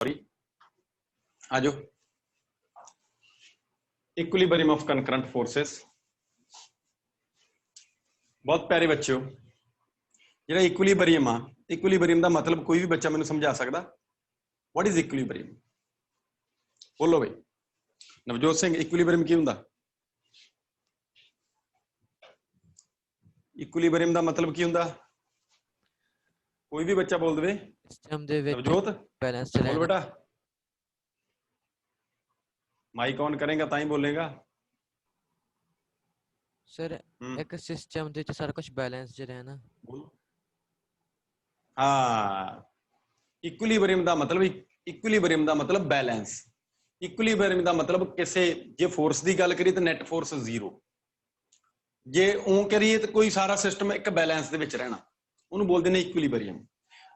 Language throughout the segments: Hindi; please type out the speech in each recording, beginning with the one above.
सॉरी आ जाओ। Equilibrium of concurrent forces. बहुत प्यारे बच्चों, ਜਿਹੜਾ इक्विलिब्रियम आ, इक्विलिब्रियम का मतलब कोई भी बच्चा मैंने समझा सकता। What is equilibrium? बोलो भाई नवजोत सिंह, इक्विलिब्रियम की हुंदा? इक्विलिब्रियम का मतलब की हुंदा? कोई भी बच्चा बोल दे। सिस्टम दे विच नवजोत बैलेंस बोल रहना। बेटा, माइक ऑन करेगा ताई बोलेगा। सर एक सिस्टम दे विच सारा कुछ बैलेंस च रहना। हाँ, इक्विलिब्रियम का मतलब बैलेंस। इक्विलिब्रियम का मतलब किसी जे फोर्स की गल करिए तो नैट फोर्स जीरो, जे ऊं करिए तो कोई सारा सिस्टम एक बैलेंस दे विच रहना, उन्होंने बोलते हैं इक्विलिब्रियम।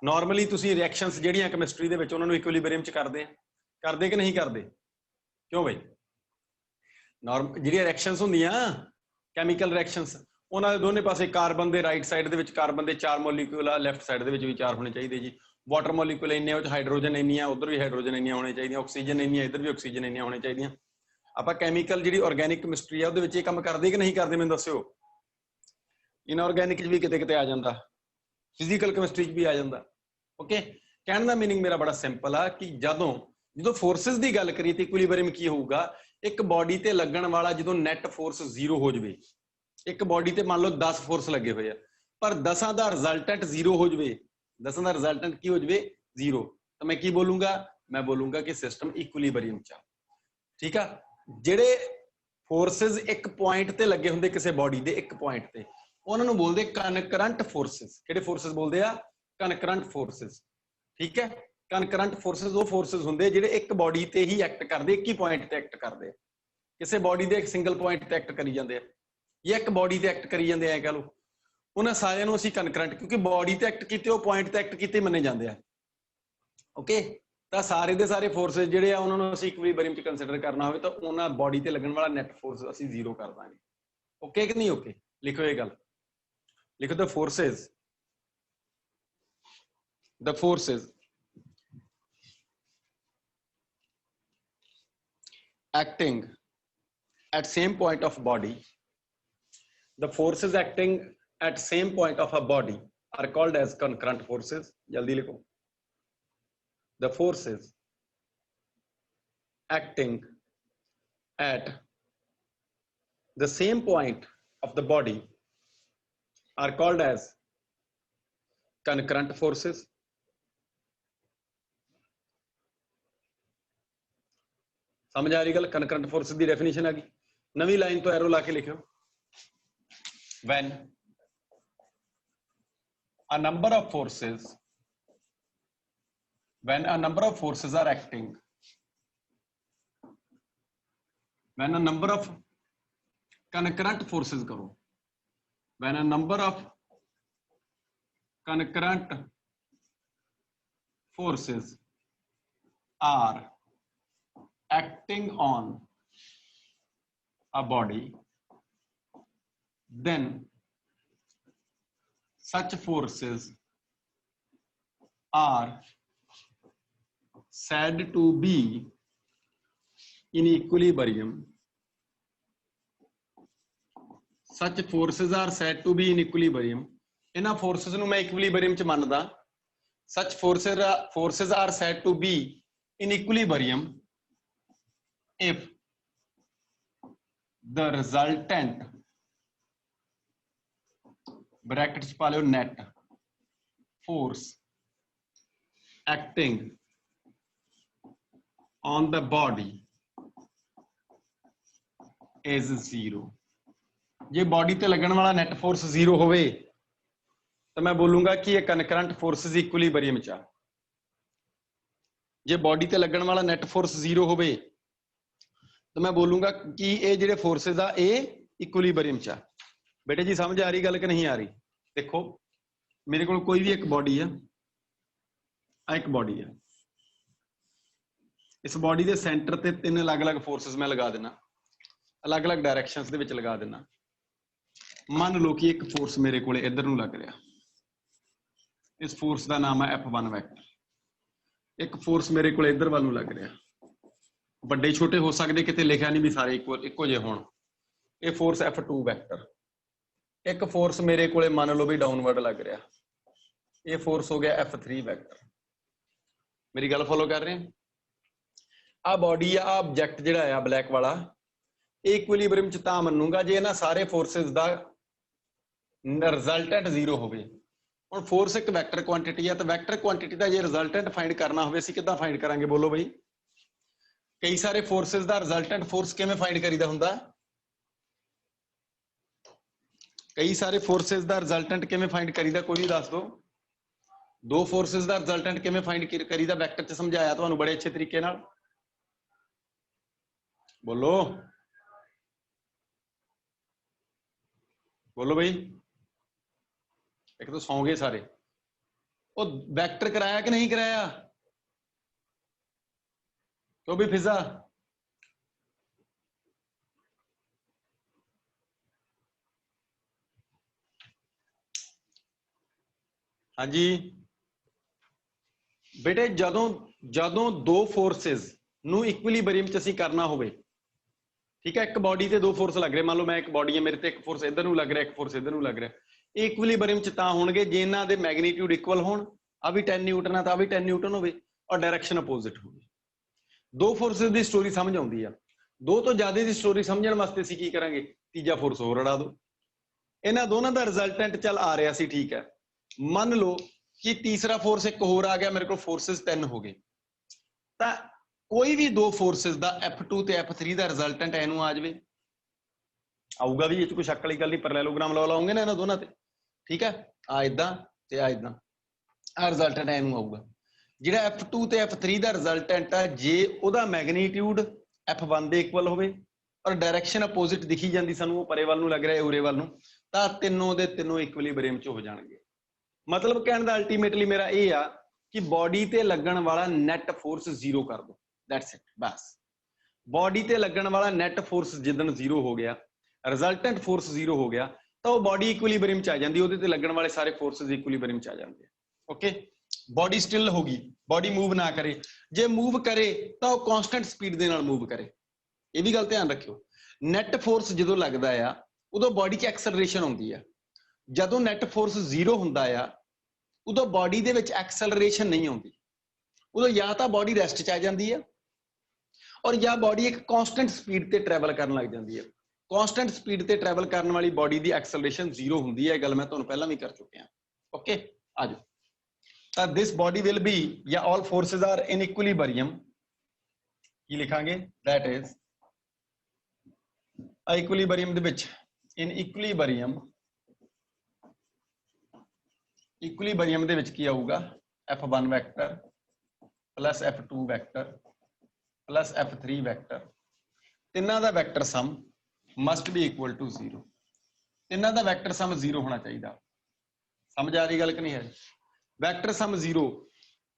नॉर्मली तुसीं रिएक्शनस जिहड़ियां कैमिस्ट्री दे विच उन्होंने इक्विलिब्रियम च करदे कि नहीं करदे? क्यों भाई? जिहड़ियां रिएक्शनस हुंदियां कैमिकल रिएक्शनस, उन्होंने दोनों पासे कार्बन के राइट साइड के कार्बन के 4 मॉलीक्यूल आ, लैफ्ट साइड भी 4 होने चाहिए जी। वाटर मॉलीक्यूल इन्ने हाइड्रोजन इन्नियां, उधर भी हाइड्रोजन इन्नियां होनी चाहिए, ऑक्सीजन इन्नियां, इधर भी ऑक्सीजन इन्नियां होनी चाहिए। आपां कैमिकल जिहड़ी ऑर्गेनिक कैमिस्ट्री है उहदे विच इह काम करदे कि नहीं करदे? मैनूं दस्सिओ। इनऑर्गेनिक भी किते आ जांदा, फिजिकल कैमिस्ट्री भी आ जांदा। ओके, कहण दा मीनिंग मेरा बड़ा सिंपल आ कि ਜਦੋਂ फोर्सिस की गल करिए तो इक्विलिब्रियम की होगा? एक बॉडी ते लगन वाला जो नैट फोर्स जीरो हो जाए, एक बॉडी ते मान लो 10 फोर्स लगे हुए हैं पर 10 का रिजल्टेंट जीरो हो जाए, 10 का रिजल्टेंट की हो जाए जीरो, तो मैं की बोलूंगा? मैं बोलूंगा कि सिस्टम इक्विलिब्रियम च। ठीक है, जेडे फोर्सेस एक पॉइंट ते लगे होंगे किसी बॉडी के एक पॉइंट ते, उन्होंने बोलते कनकरंट फोर्सेस। किहड़े फोर्सेस बोलते हैं? Concurrent forces. ठीक है, कनकरंट फोर्सेस वो फोर्सेस होंगे जिहड़े एक बॉडी ते ही एक्ट करते, एक ही पॉइंट ते एक्ट करते, किसी बॉडी के एक सिंगल पॉइंट ते एक्ट करी जाते हैं, या एक बॉडी ते एक्ट करी जाते हैं कह लो। उन्होंने सारिਆਂ ਨੂੰ ਅਸੀਂ कनकरंट, क्योंकि बॉडी ते एक्ट किए पॉइंट ते एक्ट किए मन्ने जाते हैं। ओके, तो सारे के सारे फोर्सेस जिहड़े आ उन्होंने ਅਸੀਂ इक्विलिब्रियम च कंसीडर करना हो तो उन्होंने बॉडी ते लगन वाला नैट फोर्स ਅਸੀਂ जीरो कर देंगे। ओके कि नहीं? ओके, लिखो ये गल, लिखो the forces acting at same point of body, the forces acting at same point of a body are called as concurrent forces. jaldi likho, the forces acting at the same point of the body are called as concurrent forces. समझ आ रही गल? कनकरंट फोर्सेस की डेफिनेशन आ गई। नवी लाइन तो एरो ला के लिखो, when a number of forces are acting, when a number of concurrent forces करो, when a number of concurrent forces are acting on a body, then such forces are said to be in equilibrium. Such forces are said to be in equilibrium. इन्हां forces ਨੂੰ मैं equilibrium च ਮੰਨਦਾ। Such forces are said to be in equilibrium if the resultant, brackets पा लो, net force acting on the body is zero. J body ते लगन वाला नेट फोर्स जीरो होवे तो मैं बोलूंगा कि ये कनकरंट फोर्सेस इक्विलिब्रियम च। जे बॉडी ते लगन वाला नेट फोर्स जीरो होवे तो मैं बोलूंगा कि ये जिहड़े फोर्सेस आ ये इक्विलिब्रियम च। बेटे जी समझ आ रही गल कि नहीं आ रही? देखो मेरे को कोई भी एक बॉडी है, एक बॉडी है, इस बॉडी के सेंटर ते 3 अलग अलग फोर्सेस मैं लगा देना, अलग अलग डायरैक्शनस दे विच लगा देना। मान लो कि एक फोर्स मेरे को इधर नूं लग रहा, इस फोर्स का नाम है F1 वैक्टर, ਇੱਕ ਫੋਰਸ ਮੇਰੇ ਕੋਲ ਇੱਧਰ ਵੱਲ ਨੂੰ ਲੱਗ ਰਿਹਾ, ਵੱਡੇ ਛੋਟੇ ਹੋ ਸਕਦੇ, ਕਿਤੇ ਲਿਖਿਆ ਨਹੀਂ ਵੀ ਸਾਰੇ ਇੱਕੋ ਜਿਹੇ ਹੋਣ। ਇਹ ਫੋਰਸ F2 ਵੈਕਟਰ। ਇੱਕ ਫੋਰਸ ਮੇਰੇ ਕੋਲੇ ਮੰਨ ਲਓ ਵੀ ਡਾਊਨਵਰਡ ਲੱਗ ਰਿਹਾ, ਇਹ ਫੋਰਸ ਹੋ ਗਿਆ F3 ਵੈਕਟਰ। ਮੇਰੀ ਗੱਲ ਫੋਲੋ ਕਰ ਰਹੇ? ਆ ਬੋਡੀ ਆ, ਆਬਜੈਕਟ ਜਿਹੜਾ ਆ ਬਲੈਕ ਵਾਲਾ, ਇਹ ਇਕੁਇਲਿਬ੍ਰੀਅਮ ਚ ਤਾਂ ਮੰਨੂਗਾ ਜੇ ਇਹਨਾਂ ਸਾਰੇ ਫੋਰਸਿਸ ਦਾ ਰਿਜ਼ਲਟੈਂਟ 0 ਹੋਵੇ। ਹੁਣ ਫੋਰਸ ਇੱਕ ਵੈਕਟਰ ਕੁਆਂਟੀਟੀ ਆ, ਤਾਂ ਵੈਕਟਰ ਕੁਆਂਟੀਟੀ ਦਾ ਜੇ ਰਿਜ਼ਲਟੈਂਟ ਫਾਈਂਡ ਕਰਨਾ ਹੋਵੇ ਅਸੀਂ ਕਿੱਦਾਂ ਫਾਈਂਡ ਕਰਾਂਗੇ? ਬੋਲੋ ਬਈ। ਕਈ ਸਾਰੇ ਫੋਰਸਿਸ ਦਾ ਰਿਜ਼ਲਟੈਂਟ ਫੋਰਸ ਕਿਵੇਂ ਫਾਈਂਡ ਕਰੀਦਾ ਹੁੰਦਾ? ਕਈ ਸਾਰੇ ਫੋਰਸਿਸ ਦਾ ਰਿਜ਼ਲਟੈਂਟ ਕਿਵੇਂ ਫਾਈਂਡ ਕਰੀਦਾ? ਕੋਈ ਵੀ ਦੱਸ ਦਿਓ। ਦੋ ਫੋਰਸਿਸ ਦਾ ਰਿਜ਼ਲਟੈਂਟ ਕਿਵੇਂ ਫਾਈਂਡ ਕਰੀਦਾ? ਵੈਕਟਰ ਚ ਸਮਝਾਇਆ ਤੁਹਾਨੂੰ ਬੜੇ ਅੱਛੇ ਤਰੀਕੇ ਨਾਲ। ਬੋਲੋ ਬੋਲੋ ਬਈ। ਇੱਕ ਤਾਂ ਸੌਂ ਗਏ ਸਾਰੇ। ਉਹ ਵੈਕਟਰ ਕਰਾਇਆ ਕਿ ਨਹੀਂ ਕਰਾਇਆ? ਕਿਉਂ ਵੀ ਫਿਜ਼ਾ? ਹਾਂਜੀ ਬੇਟੇ, ਜਦੋਂ ਦੋ ਫੋਰਸਿਸ ਨੂੰ ਇਕੁਇਲਿਬ੍ਰੀਅਮ ਚ ਅਸੀਂ ਕਰਨਾ ਹੋਵੇ, ਠੀਕ ਹੈ, ਇੱਕ ਬਾਡੀ ਤੇ ਦੋ ਫੋਰਸ ਲੱਗ ਰਹੇ, ਮੰਨ ਲਓ ਮੈਂ ਇੱਕ ਬਾਡੀ ਹੈ, ਮੇਰੇ ਤੇ ਇੱਕ ਫੋਰਸ ਇੱਧਰ ਨੂੰ ਲੱਗ ਰਿਹਾ, ਇੱਕ ਫੋਰਸ ਇੱਧਰ ਨੂੰ ਲੱਗ ਰਿਹਾ, ਇਹ ਇਕੁਇਲਿਬ੍ਰੀਅਮ ਚ ਤਾਂ ਹੋਣਗੇ ਜੇ ਇਹਨਾਂ ਦੇ ਮੈਗਨੀਟਿਊਡ ਇਕੁਅਲ ਹੋਣ। ਆ ਵੀ 10 ਨਿਊਟਨ ਆ ਤਾਂ ਆ ਵੀ 10 ਨਿਊਟਨ ਹੋਵੇ ਔਰ ਡਾਇਰੈਕਸ਼ਨ ਅਪੋਜ਼ਿਟ ਹੋਵੇ। ਦੋ ਫੋਰਸਿਸ ਦੀ ਸਟੋਰੀ ਸਮਝ ਆਉਂਦੀ ਆ। ਦੋ ਤੋਂ ਜ਼ਿਆਦਾ ਦੀ ਸਟੋਰੀ ਸਮਝਣ ਵਾਸਤੇ ਅਸੀਂ ਕੀ ਕਰਾਂਗੇ? ਤੀਜਾ ਫੋਰਸ ਹੋਰ ਅੜਾ ਦੋ। ਇਹਨਾਂ ਦੋਨਾਂ ਦਾ ਰਿਜ਼ਲਟੈਂਟ ਚੱਲ ਆ ਰਿਹਾ ਸੀ, ਠੀਕ ਹੈ, ਮੰਨ ਲਓ ਕਿ ਤੀਸਰਾ ਫੋਰਸ ਇੱਕ ਹੋਰ ਆ ਗਿਆ, ਮੇਰੇ ਕੋਲ ਫੋਰਸਿਸ 3 ਹੋ ਗਏ, ਤਾਂ ਕੋਈ ਵੀ ਦੋ ਫੋਰਸਿਸ ਦਾ F2 ਤੇ F3 ਦਾ ਰਿਜ਼ਲਟੈਂਟ ਇਹਨੂੰ ਆ ਜਾਵੇ, ਆਊਗਾ ਵੀ, ਇਹ ਚ ਕੋਈ ਸ਼ੱਕ ਵਾਲੀ ਗੱਲ ਨਹੀਂ। ਪੈਰਲੈਲੋਗ੍ਰਾਮ ਲਾ ਲਾਉਂਗੇ ਨਾ ਇਹਨਾਂ ਦੋਨਾਂ ਤੇ, ਠੀਕ ਹੈ, ਆ ਇਦਾਂ ਤੇ ਆ ਇਦਾਂ, ਆ ਰਿਜ਼ਲਟੈਂਟ ਇਹਨੂੰ ਆਊਗਾ। ਜਿਹੜਾ F2 ਤੇ F3 ਦਾ ਰਿਜ਼ਲਟੈਂਟ ਆ, ਜੇ ਉਹਦਾ ਮੈਗਨੀਟਿਊਡ F1 ਦੇ ਇਕੁਅਲ ਹੋਵੇ ਔਰ ਡਾਇਰੈਕਸ਼ਨ ਅਪੋਜ਼ਿਟ ਦਿਖੀ ਜਾਂਦੀ ਸਾਨੂੰ, ਉਹ ਪਰੇ ਵੱਲ ਨੂੰ ਲੱਗ ਰਿਹਾ, ਉਰੇ ਵੱਲ ਨੂੰ, ਤਾਂ ਤਿੰਨੋਂ ਦੇ ਤਿੰਨੋਂ ਇਕੁਇਲਿਬ੍ਰੀਅਮ ਚ ਹੋ ਜਾਣਗੇ। ਮਤਲਬ ਕਹਿਣ ਦਾ ਅਲਟੀਮੇਟਲੀ ਮੇਰਾ ਇਹ ਆ ਕਿ ਬਾਡੀ ਤੇ ਲੱਗਣ ਵਾਲਾ ਨੈਟ ਫੋਰਸ 0 ਕਰ ਦੋ, ਦੈਟਸ ਇਟ, ਬਸ। ਬਾਡੀ ਤੇ ਲੱਗਣ ਵਾਲਾ ਨੈਟ ਫੋਰਸ ਜਿੱਦਣ 0 ਹੋ ਗਿਆ, ਰਿਜ਼ਲਟੈਂਟ ਫੋਰਸ 0 ਹੋ ਗਿਆ, ਤਾਂ ਉਹ ਬਾਡੀ ਇਕੁਇਲਿਬ੍ਰੀਅਮ ਚ ਆ ਜਾਂਦੀ, ਉਹਦੇ ਤੇ ਲੱਗਣ ਵਾਲੇ ਸਾਰੇ ਫੋਰਸਸ ਇਕੁਇਲਿਬ੍ਰੀਅਮ ਚ ਆ ਜਾਂਦੇ ਆ। ਓਕੇ, ਬਾਡੀ ਸਟਿਲ ਹੋ ਗਈ, ਬਾਡੀ ਮੂਵ ਨਾ ਕਰੇ। ਜੇ ਮੂਵ ਕਰੇ ਤਾਂ ਉਹ ਕਾਂਸਟੈਂਟ ਸਪੀਡ ਦੇ ਨਾਲ ਮੂਵ ਕਰੇ। ਇਹ ਵੀ ਗੱਲ ਧਿਆਨ ਰੱਖਿਓ, ਨੈਟ ਫੋਰਸ ਜਦੋਂ ਲੱਗਦਾ ਆ ਉਦੋਂ ਬਾਡੀ 'ਚ ਐਕਸਲਰੇਸ਼ਨ ਆਉਂਦੀ ਆ। ਜਦੋਂ ਨੈਟ ਫੋਰਸ 0 ਹੁੰਦਾ ਆ ਉਦੋਂ ਬਾਡੀ ਦੇ ਵਿੱਚ ਐਕਸਲਰੇਸ਼ਨ ਨਹੀਂ ਆਉਂਦੀ, ਉਦੋਂ ਜਾਂ ਤਾਂ ਬਾਡੀ ਰੈਸਟ 'ਚ ਆ ਜਾਂਦੀ ਆ ਔਰ ਜਾਂ ਬਾਡੀ ਇੱਕ ਕਾਂਸਟੈਂਟ ਸਪੀਡ ਤੇ ਟਰੈਵਲ ਕਰਨ ਲੱਗ ਜਾਂਦੀ ਹੈ। ਕਾਂਸਟੈਂਟ ਸਪੀਡ ਤੇ ਟਰੈਵਲ ਕਰਨ ਵਾਲੀ ਬਾਡੀ ਦੀ ਐਕਸਲਰੇਸ਼ਨ 0 ਹੁੰਦੀ ਹੈ, ਇਹ ਗੱਲ ਮੈਂ ਤੁਹਾਨੂੰ ਪਹਿਲਾਂ ਵੀ ਕਰ ਚੁੱਕਿਆ। ਓਕੇ, ਆ ਜਾਓ। ਤਾਂ ਦਿਸ ਬਾਡੀ ਵਿਲ ਬੀ, ਜਾਂ ਆਲ ਫੋਰਸਿਸ ਆਰ ਇਨ ਇਕੁਇਲਿਬ੍ਰੀਅਮ, ਕੀ ਲਿਖਾਂਗੇ? ਦੈਟ ਇਜ਼ ਇਕੁਇਲਿਬ੍ਰੀਅਮ ਦੇ ਵਿੱਚ, ਇਨ ਇਕੁਇਲਿਬ੍ਰੀਅਮ, ਇਕੁਇਲਿਬ੍ਰੀਅਮ ਦੇ ਵਿੱਚ ਕੀ ਆਊਗਾ? F1 vector plus F2 vector plus F3 vector, ਤਿੰਨਾਂ ਦਾ vector sum must be equal to 0। ਤਿੰਨਾਂ ਦਾ ਵੈਕਟਰ ਸਮ 0 ਹੋਣਾ ਚਾਹੀਦਾ। ਸਮਝ ਆ ਰਹੀ ਗੱਲ ਕਿ ਨਹੀਂ ਹੈ? ਵੈਕਟਰ ਸਮ 0,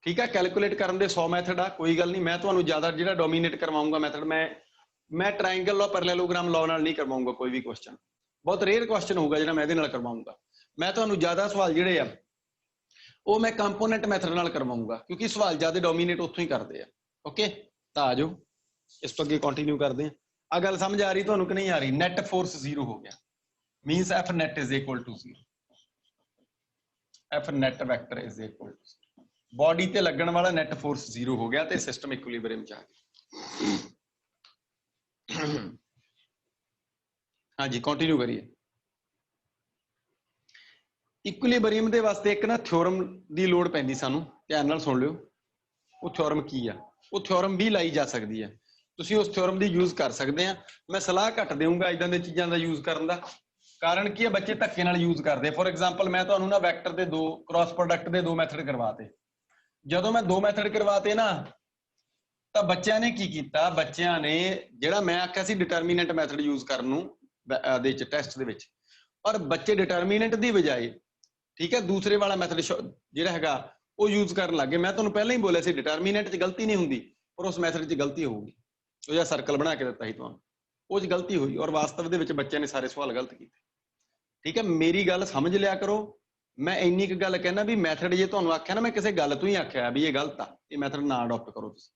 ਠੀਕ ਹੈ। ਕੈਲਕੂਲੇਟ ਕਰਨ ਦੇ 100 ਮੈਥਡ ਆ, ਕੋਈ ਗੱਲ ਨਹੀਂ। ਮੈਂ ਤੁਹਾਨੂੰ ਜ਼ਿਆਦਾ ਜਿਹੜਾ ਡੋਮੀਨੇਟ ਕਰਵਾਉਂਗਾ ਮੈਥਡ, ਮੈਂ ਟ੍ਰਾਇੰਗਲ ਲਾਅ, ਪੈਰਲੈਲੋਗ੍ਰਾਮ ਲਾਅ ਨਾਲ ਨਹੀਂ ਕਰਵਾਉਂਗਾ ਕੋਈ ਵੀ ਕੁਐਸਚਨ। ਬਹੁਤ ਰੇਅਰ ਕੁਐਸਚਨ ਹੋਊਗਾ ਜਿਹੜਾ ਮੈਂ ਇਹਦੇ ਨਾਲ ਕਰਵਾਉਂਗਾ। ਮੈਂ ਤੁਹਾਨੂੰ ਜ਼ਿਆਦਾ ਸਵਾਲ ਜਿਹੜੇ ਆ ਉਹ ਮੈਂ ਕੰਪੋਨੈਂਟ ਮੈਥਡ ਨਾਲ ਕਰਵਾਉਂਗਾ, ਕਿਉਂਕਿ ਸਵਾਲ ਜ਼ਿਆਦਾ ਡੋਮੀਨੇਟ ਉੱਥੋਂ ਹੀ ਕਰਦੇ ਆ। ਓਕੇ, ਤਾਂ ਆ ਜਾਓ ਇਸ ਤੋਂ ਅੱਗੇ ਕੰਟੀਨਿਊ ਕਰਦੇ ਆ। ਆ ਗੱਲ ਸਮਝ ਆ ਰਹੀ ਤੁਹਾਨੂੰ ਕਿ ਨਹੀਂ ਆ ਰਹੀ? ਨੈਟ ਫੋਰਸ 0 ਹੋ ਗਿਆ, means F net is equal to 0, F net vector is equal to 0। Body ਤੇ ਲੱਗਣ ਵਾਲਾ ਨੈਟ ਫੋਰਸ 0 ਹੋ ਗਿਆ ਤੇ ਸਿਸਟਮ ਇਕੁਇਲਿਬ੍ਰੀਅਮ ਚ ਆ ਗਿਆ। ਹਾਂਜੀ, ਕੰਟੀਨਿਊ ਕਰੀਏ। ਇਕੁਇਲਿਬ੍ਰੀਅਮ ਦੇ ਵਾਸਤੇ ਇੱਕ ਨਾ ਥਿਓਰਮ ਦੀ ਲੋੜ ਪੈਂਦੀ ਸਾਨੂੰ, ਧਿਆਨ ਨਾਲ ਸੁਣ ਲਿਓ। ਉਹ ਥਿਓਰਮ ਕੀ ਆ? ਉਹ ਥਿਓਰਮ ਵੀ ਲਾਈ ਜਾ ਸਕਦੀ ਹੈ, ਤੁਸੀਂ ਉਸ ਥਿਓਰਮ ਦੀ ਯੂਜ਼ ਕਰ ਸਕਦੇ ਆ। ਮੈਂ ਸਲਾਹ ਘੱਟ ਦੇਵਾਂਗਾ ਇਦਾਂ ਦੀਆਂ ਚੀਜ਼ਾਂ ਦਾ ਯੂਜ਼ ਕਰਨ ਦਾ। ਕਾਰਨ ਕੀ ਹੈ? ਬੱਚੇ ਧੱਕੇ ਨਾਲ ਯੂਜ਼ ਕਰਦੇ। ਫੋਰ ਐਗਜ਼ਾਮਪਲ, ਮੈਂ ਤੁਹਾਨੂੰ ਨਾ ਵੈਕਟਰ ਦੇ ਦੋ, ਕ੍ਰਾਸ ਪ੍ਰੋਡਕਟ ਦੇ 2 ਮੈਥਡ ਕਰਵਾਤੇ। ਜਦੋਂ ਮੈਂ 2 ਮੈਥਡ ਕਰਵਾਤੇ ਨਾ, ਤਾਂ ਬੱਚਿਆਂ ਨੇ ਕੀ ਕੀਤਾ? ਬੱਚਿਆਂ ਨੇ ਜਿਹੜਾ ਮੈਂ ਆਖਿਆ ਸੀ ਡਿਟਰਮੀਨੈਂਟ ਮੈਥਡ ਯੂਜ਼ ਕਰਨ ਨੂੰ ਦੇ ਵਿੱਚ, ਟੈਸਟ ਦੇ ਵਿੱਚ, ਔਰ ਬੱਚੇ ਡਿਟਰਮੀਨੈਂਟ ਦੀ ਬਜਾਏ, ਠੀਕ ਹੈ, ਦੂਸਰੇ ਵਾਲਾ ਮੈਥਡ ਜਿਹੜਾ ਹੈਗਾ ਉਹ ਯੂਜ਼ ਕਰਨ ਲੱਗੇ। ਮੈਂ ਤੁਹਾਨੂੰ ਪਹਿਲਾਂ ਹੀ ਬੋਲਿਆ ਸੀ ਡਿਟਰਮੀਨੈਂਟ 'ਚ ਗਲਤੀ ਨਹੀਂ ਹੁੰਦੀ, ਪਰ ਉਸ ਮੈਥਡ 'ਚ ਗਲਤੀ ਹੋਊਗੀ। ਉਹ ਜਿਹੜਾ ਸਰਕਲ ਬਣਾ ਕੇ ਦਿੱਤਾ ਸੀ ਤੁਹਾਨੂੰ, ਉਹ 'ਚ ਗਲਤੀ ਹੋਈ, ਔਰ ਵਾਸਤਵ ਦੇ ਵਿੱਚ ਬੱਚਿਆਂ ਨੇ ਸਾਰੇ ਸਵਾਲ ਗਲਤ ਕੀਤੇ। ਠੀਕ ਹੈ, ਮੇਰੀ ਗੱਲ ਸਮਝ ਲਿਆ ਕਰੋ। मैं इन्नी क गल कहना भी मैथड जे तुहानूं आख्या ना, मैं किसी गल तो ही आख्या भी ये गलत आ, ये मैथड ना अडोप्ट करो तुसीं।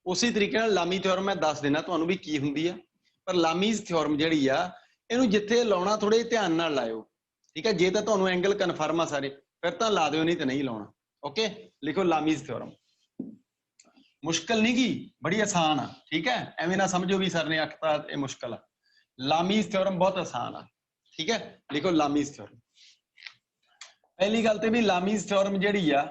उसी तरीके नाल लामी थ्योरम मैं दस देना तुहानूं भी की हुंदी आ, पर लामीज थ्योरम जिहड़ी आ इहनूं जिथे लाउणा थोड़े ध्यान नाल लाइओ, ठीक है। जे तां तुहानूं एंगल कन्फर्म आ सारे फिर तां ला दिओ, नहीं तो नहीं लाउणा। ओके, लिखो लामीज थ्योरम। मुश्किल नहीं गी, बड़ी आसान आ, ठीक है। एवें ना समझो भी सर ने आखता ये मुश्किल आ, लामीज थ्योरम बहुत आसान आ, ठीक है। लिखो लामीज थ्योरम। पहली गल तो भी लामीज थ्योरम जिहड़ी आ,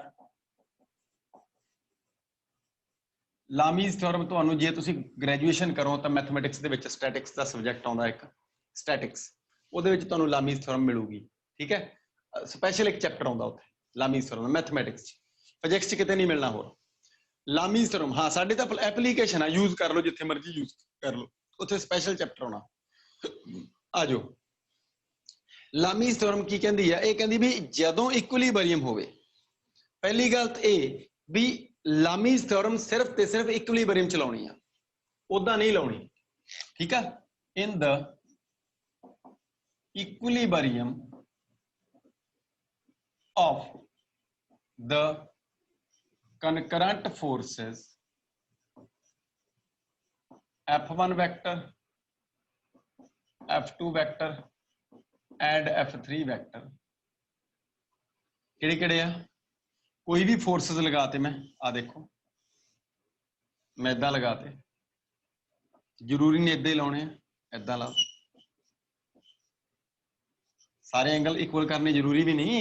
लामीज थ्योरम तुहानूं जे तुसीं ग्रैजुएशन करो तो मैथमैटिक्स दे विच स्टैटिक्स दा सबजैक्ट आउंदा एक स्टैटिक्स, ਉਹਦੇ ਵਿੱਚ ਤੁਹਾਨੂੰ ਲਾਮੀਜ਼ ਥਿਓਰਮ ਮਿਲੂਗੀ, ਠੀਕ ਹੈ। ਸਪੈਸ਼ਲ ਇੱਕ ਚੈਪਟਰ ਆਉਂਦਾ ਉੱਥੇ ਲਾਮੀਜ਼ ਥਿਓਰਮ ਮੈਥਮੈਟਿਕਸ 'ਚ, ਫਿਜ਼ਿਕਸ 'ਚ ਕਿਤੇ ਨਹੀਂ ਮਿਲਣਾ ਹੋਰ। ਲਾਮੀਜ਼ ਥਿਓਰਮ ਹਾਂ ਸਾਡੇ ਤਾਂ ਐਪਲੀਕੇਸ਼ਨ ਆ, ਯੂਜ਼ ਕਰ ਲਓ ਜਿੱਥੇ ਮਰਜ਼ੀ ਯੂਜ਼ ਕਰ ਲਓ, ਉੱਥੇ ਸਪੈਸ਼ਲ ਚੈਪਟਰ ਆਉਣਾ। ਆ ਜਾਓ, ਲਾਮੀਜ਼ ਥਿਓਰਮ ਕੀ ਕਹਿੰਦੀ ਆ? ਇਹ ਕਹਿੰਦੀ ਵੀ ਜਦੋਂ ਇਕੁਇਲੀਬਰੀਅਮ ਹੋਵੇ, ਪਹਿਲੀ ਗੱਲ ਤਾਂ ਇਹ ਵੀ ਲਾਮੀਜ਼ ਥਿਓਰਮ ਸਿਰਫ ਤੇ ਸਿਰਫ ਇਕੁਇਲੀਬਰੀਅਮ ਚ ਲਾਉਣੀ ਆ, ਉਦਾਂ ਨਹੀਂ ਲਾਉਣੀ, ਠੀਕ ਆ। ਇਨ ਦ equilibrium of the concurrent forces F1 vector, F2 vector and F3 vector ਕਿਹੜੇ ਆ? कोई भी फोर्सेस लगाते, मैं आ देखो मैं इदा लगाते, जरूरी नहीं इदा ही लाने, इदा ला, सारे एंगल इक्वल करने जरूरी भी नहीं,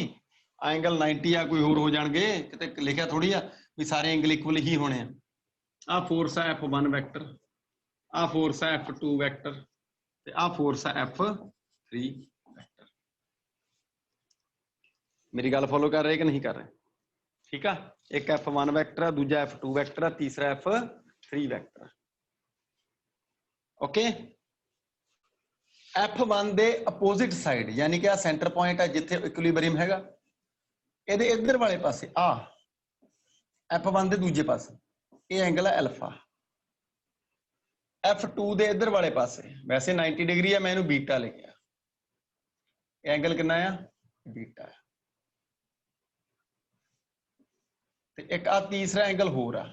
एंगल 90 आ कोई होर हो जाएंगे, किते लिखा थोड़ी आ भी सारे एंगल इक्वल ही होने। आ फोर्स है F1 वैक्टर, आ फोर्स है F2 वैक्टर ते आ फोर्स है F3 वैक्टर। मेरी गल फॉलो कर रहे कि नहीं कर रहे? ठीक है, एक F1 वैक्टर, दूजा F2 वैक्टर, तीसरा F3 वैक्टर। ओके, F1 दे अपोजिट साइड यानी कि आ सेंटर पॉइंट है जिथे इक्विलिब्रियम हैगा, ਇਹਦੇ इधर वाले पासे आ F1 दे दूजे पासे ये एंगल है अल्फा, F2 दे इधर वाले पासे वैसे 90 डिग्री है, मैं इहनूं बीटा लिखिया, एंगल कितना है? बीटा। ते एक आ तीसरा एंगल होर आ,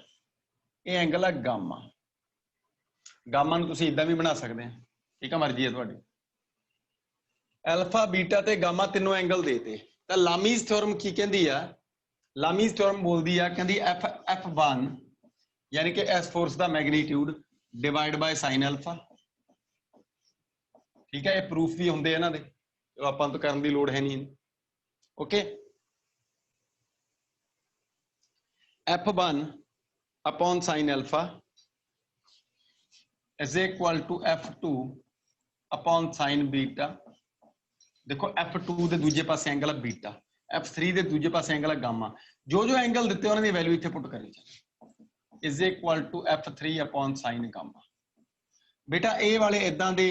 ये एंगल है गामा। गामा नूं तुसीं इदां भी बना सकते हैं, ठीक है, मर्जी है तुहाडी। अल्फा बीटा ते गामा तीनों एंगल देते, तो लामीज थ्योरम की कहती है? लामीज थ्योरम बोलती है, कहती F1 यानी कि इस फोर्स का magnitude divide by sine alpha, ठीक है। ये प्रूफ भी होंगे इन्हां दे, जो आपां तो करन दी लोड़ है नहीं। Okay, F1 upon sine alpha is equal to F2 upon sine beta. देखो F2 के दूजे पासे एंगल है बीटा, F3 के दूजे पासे एंगल है गामा, जो जो एंगल दिते उन्होंने वैल्यू इत्थे पुट करी जाए, is equal to F3 upon sine gamma. बेटा ए वाले इदां दे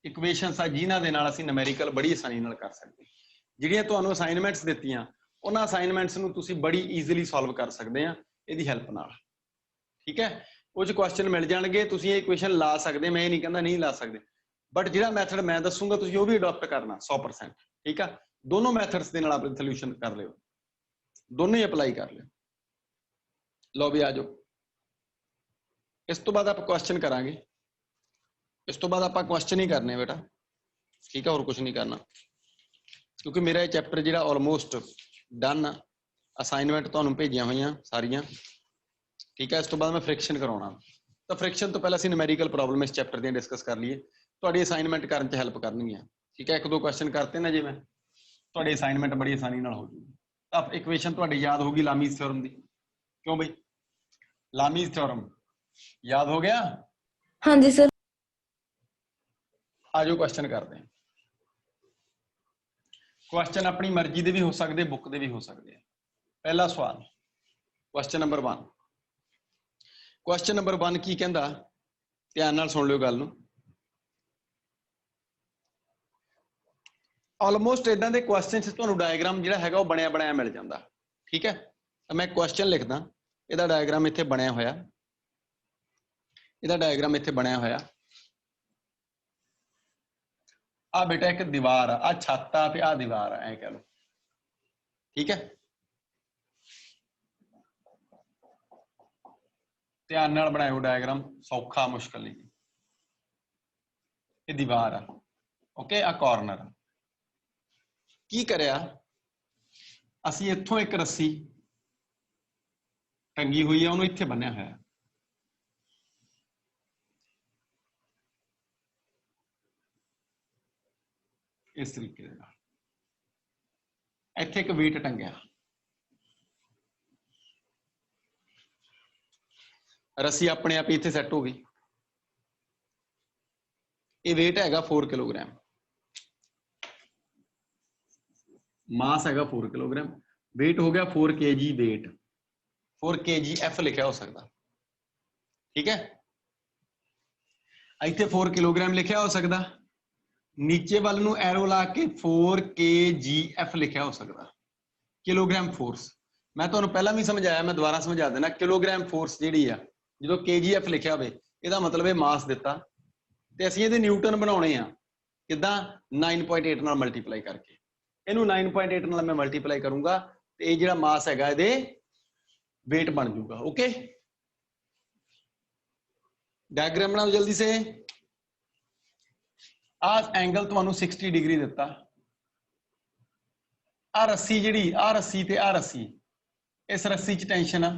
इक्वेशनस आ जिन्हां दे नाल असीं न्यूमेरिकल बड़ी आसानी नाल कर सकते, जिहड़ियां तुहानूं असाइनमेंट्स दित्तियां उन्हां असाइनमेंट्स नूं तुसीं बड़ी ईजीली सॉल्व कर सकते हैं इहदी हेल्प नाल, ठीक है। कुछ क्वेश्चन मिल जाएंगे, तुसीं ये इक्वेशन ला सकते, मैं नहीं कहता नहीं ला सकते, बट जिहड़ा मैथड मैं दसूंगा तुसीं वो भी अडॉप्ट करना 100%, ठीक है। दोनों मैथड्स दे नाल अपनी सोल्यूशन कर लिओ, दोनों ही अप्लाई कर लिओ। लो भी आ जाओ, इस तो बाद आप क्वेश्चन करांगे, इस तो बाद आप क्वेश्चन ही करने बेटा, ठीक है, और कुछ नहीं करना, क्योंकि मेरा ये चैप्टर जिहड़ा ऑलमोस्ट डन आ, असाइनमेंट तुहानूं भेजियां होईयां सारियां, ठीक है। इस तो बाद मैं फ्रिक्शन कराउणा, तो फ्रिक्शन तो पहले असीं न्यूमेरिकल प्रॉब्लम इस चैप्टर दी डिस्कस कर लीए, तुहाडी असाइनमेंट करन च हैल्प करनी है, ठीक है। एक दो क्वेश्चन करते ना जी मैं, तुहाडी असाइनमेंट बड़ी आसानी नाल हो जाएगी। तो इक्वेशन तुहाडी याद होगी लामीज थ्योरम दी, क्यों बई? लामीज थ्योरम याद हो गया? हाँ जी सर। आ जाओ क्वेश्चन करते हैं। क्वेश्चन अपनी मर्जी के भी हो सकते, बुक के भी हो सकते हैं। पहला सवाल, क्वेश्चन नंबर 1। क्वेश्चन नंबर 1 की कहता, ध्यान नाल सुन लियो गल नूं। ऑलमोस्ट इदां दे क्वेश्चन तुहानूं डायग्राम जिहड़ा हैगा वो बनिया बनाया मिल जाता, ठीक है। तो मैं क्वेश्चन लिखदा, इहदा डायग्राम इत्थे बनिया होया, इहदा डायग्राम इत्थे बनिया होया। आ बेटा एक दीवार आ छत आ ते आ दीवार आ, ऐ कह लो, ठीक है, ध्यान नाल बनाओ डायग्राम, सौखा मुश्किल नहीं। ये दीवार आ, ओके, आ कॉर्नर आ। की करिया असी, इत्थों एक रस्सी टंगी हुई है, उन्होंने इत्थे बन्निया होया, इस तरीके दे नाल। इत्थे एक वेट टंगिया, रस्सी अपने आप ही इत्थे सैट हो गई। ये वेट हैगा 4 किलोग्राम, मास हैगा 4 किलोग्राम, वेट हो गया 4 kg वेट, 4 kgf लिखा हो सकता, ठीक है। इत्थे 4 किलोग्राम लिखा हो सकता, नीचे वाल नूं एरो ला के 4 kgf लिखा हो सकता, किलोग्राम फोर्स। मैं तुहानूं पहला भी समझाया, मैं दोबारा समझा देना, किलोग्राम फोर्स जिहड़ी आ, जो kgf लिखा होवे इहदा मतलब है मास दिता, ते असीं इहदे न्यूटन बनाउणे आ, किदां 9.8 नाल मल्टीप्लाई करके। इहनूं 9.8 नाल मैं मल्टीप्लाई करूंगा ते इह जिहड़ा मास हैगा इहदे वेट बन जूगा। ओके, डायग्राम बनाओ जल्दी से। आ एंगल तुहानूं 60 डिग्री दिता, आ रस्सी जिहड़ी, आ रस्सी ते आ रस्सी, इस रस्सी च टेंशन आ,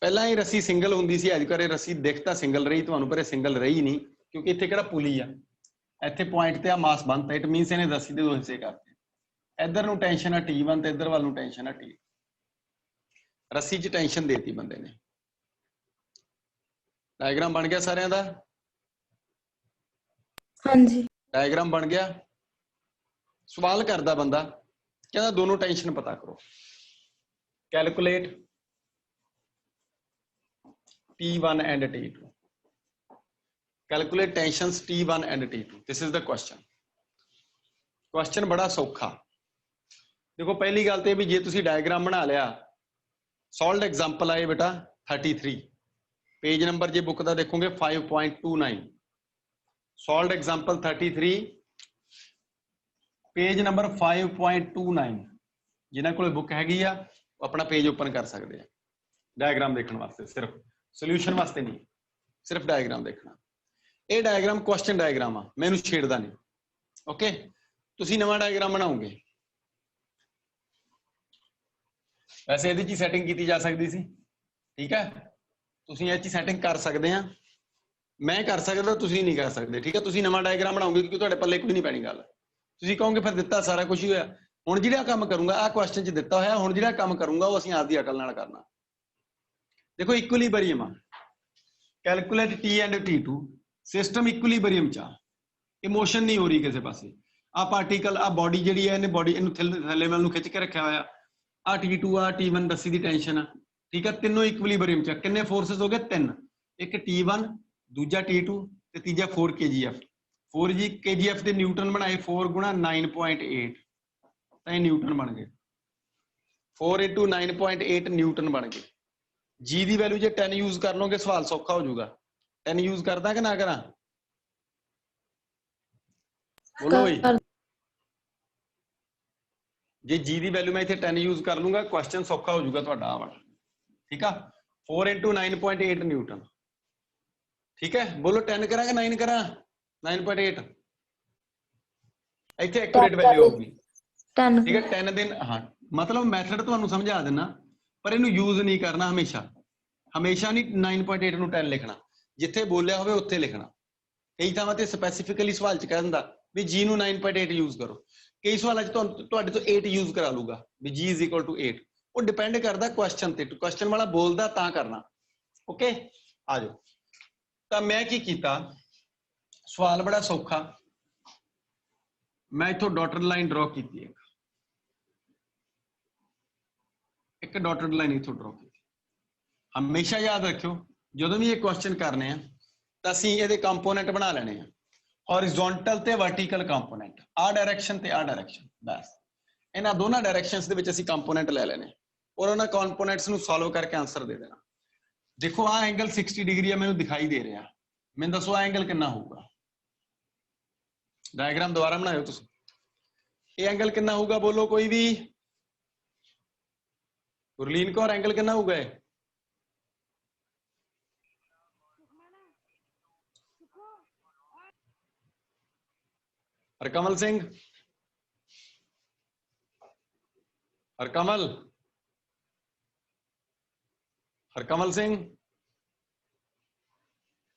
पहला ही रस्सी सिंगल हुंदी सी, अजकल रस्सी दिख तां सिंगल रही तुहानूं, पर सिंगल रही नहीं, क्योंकि इत्थे किहड़ा पुली आ, इत्थे पॉइंट ते आ मास बनता, इट मीनस इहने रस्सी दे दो हिस्से करते, इधर नूं टेंशन आ T1 ते इधर वाल नूं टेंशन आ T, रस्सी च टेंशन देती बंदे ने। डायग्राम बन गया सारिਆਂ ਦਾ? हाँ जी, डायग्राम बन गया। सवाल करता बंदा, कहता दोनों टेंशन पता करो, calculate T1 and T2, calculate tensions T1 and T2, this is the question. Question बड़ा सौखा। देखो पहली गल तो भी जे तुसी डायग्राम बना लिया, सॉल्व एग्जाम्पल आए बेटा 33, पेज नंबर जे बुक का देखोगे 5.29, सॉल्व एग्जाम्पल 33, पेज नंबर 5.29, जिन्होंने को बुक हैगी आ अपना पेज ओपन कर सकते हैं डायग्राम देखने वास्ते, सिर्फ सोल्यूशन वास्ते नहीं, सिर्फ डायग्राम देखना। ये डायग्राम क्वेश्चन डायग्राम आ, मैं इहनूं छेड़दा नहीं। ओके, तुसी नवां डायग्राम बनाओगे, वैसे इहदे च सैटिंग की जा सकती सी, ठीक है, तुसी इह च सैटिंग कर सकते हैं, मैं कर सकदा, तुसी नहीं कर सकते, ठीक है। तुसी नवां डायग्राम बनाओगे क्योंकि तुहाडे पल्ले कोई नहीं पैनी गल, तुसी कहोगे फिर दिता सारा कुछ ही होया, हुण जिहड़ा काम करूंगा आ क्वेश्चन च दिता होया, हुण जिहड़ा काम करूंगा वो असीं आपदी अकल नाल करना। देखो इक्विलिब्रियम आ, calculate T and T2, system equilibrium च आ, इमोशन नहीं हो रही किसी पासे, आ पार्टिकल आ बॉडी जिहड़ी है इहने बॉडी इहनूं थल्ले वाल नूं खिच के रखिया होया, आ T2 आ T1 रस्सी दी टेंशन आ, ठीक है, तीनों इक्विलिब्रियम च। किन्ने फोर्सेस हो गए? 3, एक T1, दूजा T2 ते तीजा 4 kgf। 4 kgf ਦੇ न्यूटन बनाए 4 गुणा 9.8 ਤਾਂ ਇਹ न्यूटन बन गए, 4 into 9.8 न्यूटन बन गए। जी ਦੀ वैल्यू ਜੇ 10 यूज कर लोगे सवाल सौखा हो जाऊगा। 10 यूज करदा कि ना करा? बोलो भाई, जे जी ਦੀ वैल्यू मैं इत्थे 10 यूज कर लूंगा क्वेश्चन सौखा हो जाऊगा ਤੁਹਾਡਾ ਆ ਵਾਲਾ, ठीक है। 4 into 9.8 न्यूटन, ठीक है। बोलो 10 करा कि 9 करा? 9.8 ਇੱਥੇ एक्यूरेट वैल्यू होगी, ठीक है। 10 दिन, हाँ, मतलब मैथड ਤੁਹਾਨੂੰ समझा देना, पर ਇਹਨੂੰ यूज नहीं करना हमेशा, हमेशा नहीं 9.8 ਨੂੰ 10 लिखना, जिथे बोलिया होवे उत्थे लिखना। कई ਥਾਵਾਂ ਤੇ स्पैसीफिकली सवाल च कह दिंदा भी जी ਨੂੰ 9.8 यूज करो, कई सवालों च ਤੁਹਾਡੇ ਤੋਂ 8 यूज करा लूगा भी जी इज इक्वल टू 8, वो डिपेंड करता क्वेश्चन ते, क्वेश्चन वाला बोलदा तां करना। ओके, आ जाओ। तो मैं की कीता, सवाल बड़ा सौखा, मैं इथों डॉटेड लाइन ड्रॉ की, एक डॉटेड लाइन इथों ड्रॉ की। हमेशा याद रखियो जो भी ये क्वेश्चन करने हैं तो असीं इहदे कंपोनेंट बना लेने हैं, हॉरिजोंटल ते वर्टिकल कंपोनेंट, आ डायरेक्शन ते आ डायरेक्शन, बस इन्हां दोनों डायरेक्शंस दे विच असीं कंपोनेंट ले लेने और उन्हां कंपोनेंट्स नूं सॉल्व करके आंसर दे देना। देखो आ एंगल 60 डिग्री है, मैनूं दिखाई दे रहा, मैनूं दसो आ एंगल कितना होगा? डायग्राम दोबारा बनाओ तुसीं, ਇਹ ਐਂਗਲ ਕਿੰਨਾ ਹੋਊਗਾ ਬੋਲੋ ਕੋਈ ਵੀ। ਗੁਰਲੀਨ ਕੌਰ ਐਂਗਲ ਕਿੰਨਾ ਹੋਊਗਾ ਇਹ? ਹਰਕਮਲ ਸਿੰਘ, ਹਰਕਮਲ, ਹਰਕਮਲ ਸਿੰਘ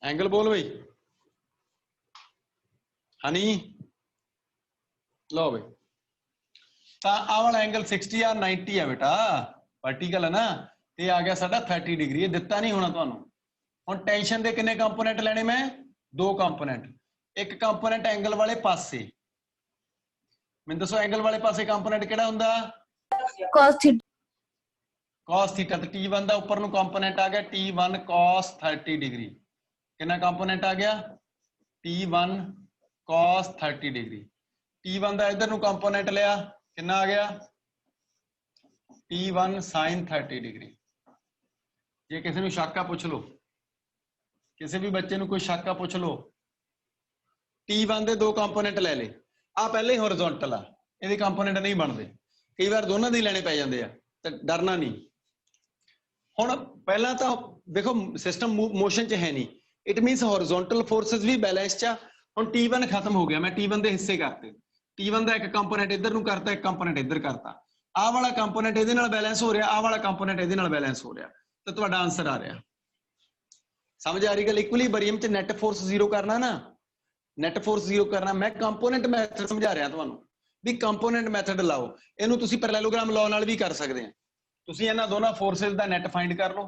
एंगल बोल भाई। हनी लो भाई, तो आ वाला एंगल 60 या 90 है बेटा, वर्टिकल है ना, ये आ गया साडा 30 डिग्री। ये दिता नहीं होना तुहानू। हुण टेंशन दे किन्ने कंपोनेंट लेने मैं? 2 कंपोनेंट। एक कंपोनेंट एंगल वाले पासे, मैनूं दसो एंगल वाले पासे कंपोनेंट किहड़ा हुंदा? cos theta. cos theta. तो T1 दा उपर नूं कंपोनेंट आ गया T1 cos 30 डिग्री। कितना कंपोनेंट आ गया? T1 cos 30 degree. T1 का इधर कंपोनेंट लिया, कितना आ गया? T1 sin 30 degree. जे किसी को शक आ पूछ लो, किसी भी बच्चे कोई शक आ पूछ लो। T1 के 2 कंपोनेंट ले ले, आ पहले ही हॉरिजॉन्टल आ, ये कंपोनेंट नहीं बनते, कई बार दोनों दे लेने पै जाते हैं, तो डरना नहीं। हुण पहला तो देखो सिस्टम मोशन च है नहीं, इट मीनस हॉरिजॉन्टल फोर्सेस भी बैलेंस च। हुण T1 खत्म हो गया, मैं T1 के हिस्से करते, T1 का एक कंपोनेंट इधर नूं करता, एक कंपोनेंट इधर करता, आह वाला कंपोनेंट इहदे नाल बैलेंस हो रहा, आह वाला कंपोनेंट इहदे नाल बैलेंस हो रहा, तो तुहाडा आंसर आ रहा। समझ आ रही गल? इक्विलिब्रियम च नैट फोर्स जीरो करना ना, नैट फोर्स जीरो करना। मैं कंपोनेंट मैथड समझा रहा तुहानूं भी कंपोनेंट मैथड लाओ, इहनूं तुसीं पैरेललोग्राम लॉ नाल भी कर सकदे आ। तुसीं इन्हां दोनों फोर्सेस दा नैट फाइंड कर लो,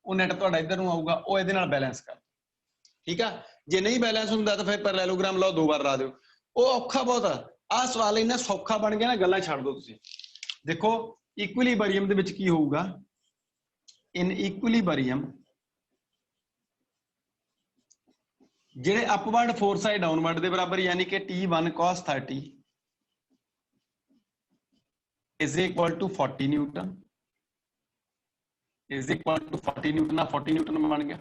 वो नैट तुहाडा इधर नूं आऊगा, वो इहदे नाल बैलेंस कर, ठीक है। जे नहीं बैलेंस हुंदा तो फिर पैरेललोग्राम लॉ 2 बार ला दिओ, वो औखा बहुत आ। सवाल इन्ना सौखा बन गया ना, गल्लां छड्ड दो तुसीं। देखो इक्विलिब्रियम दे विच की होऊगा, इन इक्विलिब्रियम ਜਿਹੜੇ ਅਪਵਰਡ ਫੋਰਸ ਹੈ ਡਾਊਨਵਰਡ ਦੇ ਬਰਾਬਰ, ਯਾਨੀ ਕਿ T1 cos 30 is equal to 40 Newton, is equal to 40 Newton, ना 40 न्यूटन बन गया।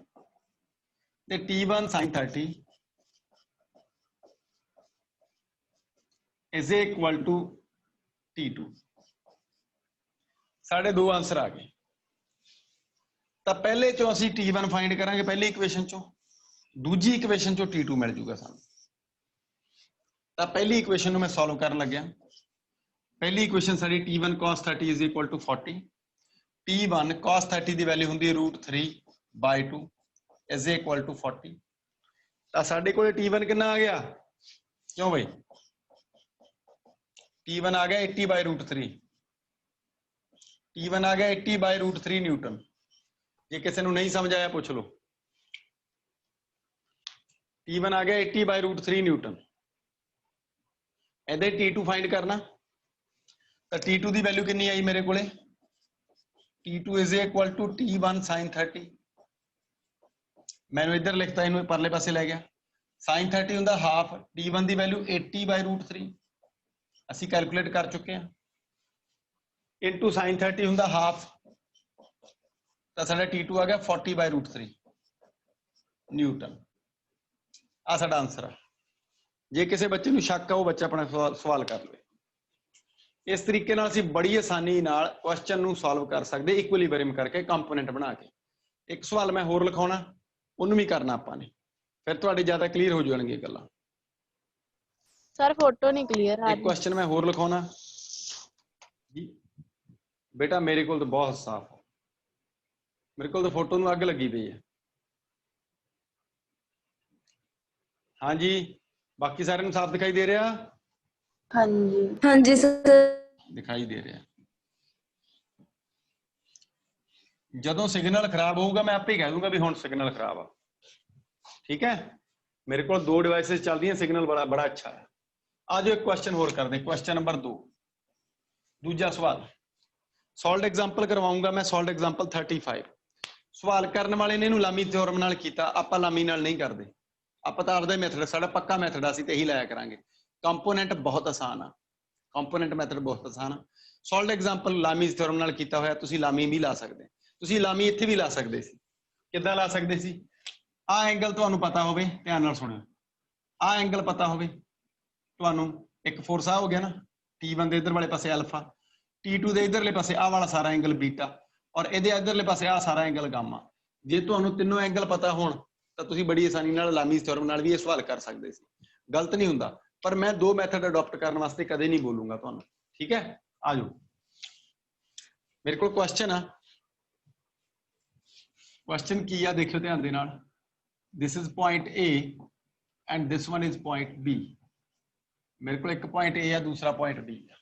ते T1 sin 30 is equal to T2। साढ़े 2 आंसर आ गए। तो पहले चो असीं T1 फाइंड करांगे, पहली इक्वेशन चो, दूजी इक्वेशन चो T2 मिल जूगा सानूं। तो पहली इक्वेशन मैं सॉल्व करन लग्या। पहली equation sari T1 cos 30 is equal to 40, T1 cos 30 की वैल्यू हुंदी √3/2 is equal to 40। तो साडे कोले T1 कितना आ गया? क्यों भाई? T1 आ गया 80/√3, T1 आ गया 80/√3 न्यूटन। जे किसी को नहीं समझ आया पूछ लो। T1 आ गया 80/√3 न्यूटन। इधर T2 फाइंड करना, तो T2 की वैल्यू कितनी आई मेरे कोले? T2 is equal to T1 sin 30। मैंने इधर लिखता, इन्होंने परले पासे ले गया। sin 30 हुंदा हाफ, T1 की वैल्यू 80/√3 असी कैलकुलेट कर चुके हैं, इनटू sin 30 हुंदा हाफ, तो साडा T2 आ गया 40/√3 न्यूटन। आ साडा आंसर है। जे किसी बच्चे को शक है, वो बच्चा अपना सवाल कर ले। इस तरीके नाल असीं बड़ी आसानी नाल क्वेश्चन नूं सॉल्व कर सकते, इक्विलिब्रियम करके कंपोनेंट बना के। एक सवाल मैं होर लिखाउणा, उन्होंने भी करना आपां ने, फिर तुहाडे ज़्यादा क्लीयर हो जाणगे गल्लां। सर फोटो नहीं क्लियर आ एक क्वेश्चन मैं होर लिखाउणा जी बेटा, मेरे को तो बहुत साफ है, मेरे को तो फोटो नूं अग लगी पई है। हाँ जी, बाकी सारे नूं साफ दिखाई दे रहा? हाँ जी सर दिखाई दे रहा। जदों सिग्नल खराब होगा मैं आपे कह दूंगा भी हुण सिग्नल खराब आ, ठीक है। मेरे को 2 डिवाइसेस चल रही हैं, सिग्नल बड़ा अच्छा है। आज एक क्वेश्चन होर कर दें, क्वेश्चन नंबर 2, दूजा सवाल। सॉल्व एग्जाम्पल करवाऊंगा मैं, सॉल्व एग्जाम्पल 35। सवाल करने वाले ने इहनूं लामी थ्योरम नाल कीता, आपां लामी नाल नहीं करते, आपां तां आपदा मैथड, साडा पक्का मैथड असीं ते यही लाया करांगे। कंपोनेंट बहुत आसान आ, कंपोनेंट मैथड बहुत आसान आ। सॉल्व एग्जाम्पल लामी थ्योरम नाल कीता होया, तुसीं लामी भी ला सकदे, तुसीं लामी इत्थे भी ला सकदे सी। किद्दां ला सकदे सी? आ एंगल तुहानूं पता होवे, ध्यान नाल सुणिओ, आ एंगल पता होवे तुहानूं, एक फोर्स आ हो गया ना, T1 ਦੇ ਇਧਰ ਵਾਲੇ ਪਾਸੇ ਅਲਫਾ, T2 ਦੇ ਇਧਰਲੇ ਪਾਸੇ ਆਹ ਵਾਲਾ ਸਾਰਾ ਐਂਗਲ ਬੀਟਾ, ਔਰ ਇਹਦੇ ਇਧਰਲੇ ਪਾਸੇ ਆਹ ਸਾਰਾ ਐਂਗਲ ਗਾਮਾ। ਜੇ ਤੁਹਾਨੂੰ ਤਿੰਨੋਂ ਐਂਗਲ ਪਤਾ ਹੋਣ ਤਾਂ ਤੁਸੀਂ ਬੜੀ ਆਸਾਨੀ ਨਾਲ ਲਾਮੀਜ਼ ਥਿਓਰਮ ਨਾਲ ਵੀ ਇਹ ਸਵਾਲ ਕਰ ਸਕਦੇ ਸੀ, ਗਲਤ ਨਹੀਂ ਹੁੰਦਾ। ਪਰ ਮੈਂ ਦੋ ਮੈਥਡ ਅਡਾਪਟ ਕਰਨ ਵਾਸਤੇ ਕਦੇ ਨਹੀਂ ਬੋਲੂੰਗਾ ਤੁਹਾਨੂੰ, ਠੀਕ ਹੈ। ਆ ਜਾਓ, ਮੇਰੇ ਕੋਲ ਕੁਐਸਚਨ ਆ। ਕੁਐਸਚਨ ਕੀ ਆ ਦੇਖਿਓ ਧਿਆਨ ਦੇ ਨਾਲ। This is point A and this one is point B। ਮੇਰੇ ਕੋਲ ਇੱਕ ਪੁਆਇੰਟ A ਆ, ਦੂਸਰਾ ਪੁਆਇੰਟ B ਆ।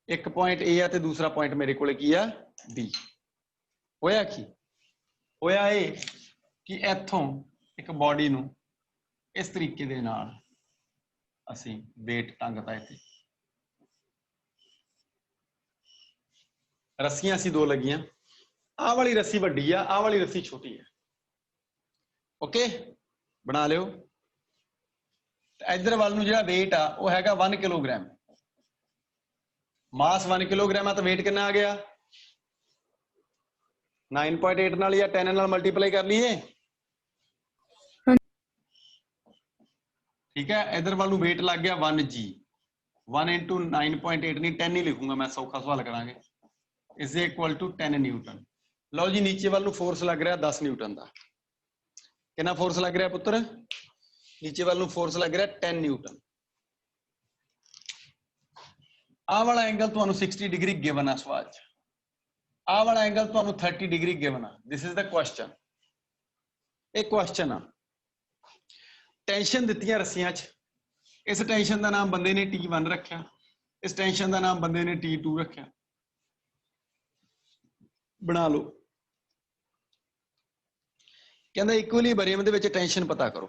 ਇੱਕ ਪੁਆਇੰਟ A ਆ ਤੇ ਦੂਸਰਾ ਪੁਆਇੰਟ ਮੇਰੇ ਕੋਲ ਕੀ ਆ, D। ਹੋਇਆ ਕੀ? ਹੋਇਆ ਇਹ ਕਿ ਇੱਥੋਂ ਇੱਕ ਬੋਡੀ ਨੂੰ ਇਸ ਤਰੀਕੇ ਦੇ ਨਾਲ ਅਸੀਂ weight ਟੰਗਤਾ ਇੱਥੇ। ਰੱਸੀਆਂ ਅਸੀਂ ਦੋ ਲੱਗੀਆਂ, ਆਹ ਵਾਲੀ ਰੱਸੀ ਵੱਡੀ ਆ, ਆਹ ਵਾਲੀ ਰੱਸੀ ਛੋਟੀ ਆ। ਓਕੇ, ਬਣਾ ਲਿਓ। ਇਧਰ ਵੱਲ ਨੂੰ ਜਿਹੜਾ weight ਆ ਉਹ ਹੈਗਾ 1 ਕਿਲੋਗ੍ਰਾਮ। ਮਾਸ 1 ਕਿਲੋਗ੍ਰਾਮ ਆ ਤਾਂ weight ਕਿੰਨਾ ਆ ਗਿਆ? 9.8 ਨਾਲ ਜਾਂ 10 ਨਾਲ ਮਲਟੀਪਲਾਈ ਕਰ ਲਈਏ, ਠੀਕ ਹੈ। ਇਧਰ ਵੱਲ ਨੂੰ weight ਲੱਗ ਗਿਆ 1g। 1 into 9.8 ਨਹੀਂ 10 ਹੀ ਲਿਖੂੰਗਾ ਮੈਂ, ਸੌਖਾ ਸਵਾਲ ਕਰਾਂਗੇ। is equal to 10 Newton. ਲਓ ਜੀ, ਨੀਚੇ ਵੱਲ ਨੂੰ ਫੋਰਸ ਲੱਗ ਰਿਹਾ 10 ਨਿਊਟਨ ਦਾ। ਕਿੰਨਾ ਫੋਰਸ ਲੱਗ ਰਿਹਾ ਪੁੱਤਰ? ਨੀਚੇ ਵੱਲ ਨੂੰ ਫੋਰਸ ਲੱਗ ਰਿਹਾ 10 ਨਿਊਟਨ। ਆਹ ਵਾਲਾ ਐਂਗਲ ਤੁਹਾਨੂੰ 60 ਡਿਗਰੀ ਗਿਵਨ ਆ ਸਵਾਲ 'ਚ, ਆਹ ਵਾਲਾ ਐਂਗਲ ਤੁਹਾਨੂੰ 30 ਡਿਗਰੀ ਗਿਵਨ ਆ। This is the question. ਇਹ ਕੁਐਸਚਨ ਆ। ਟੈਂਸ਼ਨ ਦਿੱਤੀਆਂ ਰੱਸੀਆਂ 'ਚ। ਇਸ ਟੈਂਸ਼ਨ ਦਾ ਨਾਮ ਬੰਦੇ ਨੇ T1 ਰੱਖਿਆ, ਇਸ ਟੈਂਸ਼ਨ ਦਾ ਨਾਮ ਬੰਦੇ ਨੇ T2 ਰੱਖਿਆ। ਬਣਾ ਲਓ। ਕਹਿੰਦਾ ਇਕੁਇਲਿਬਰੀਅਮ ਦੇ ਵਿੱਚ ਟੈਂਸ਼ਨ ਪਤਾ ਕਰੋ।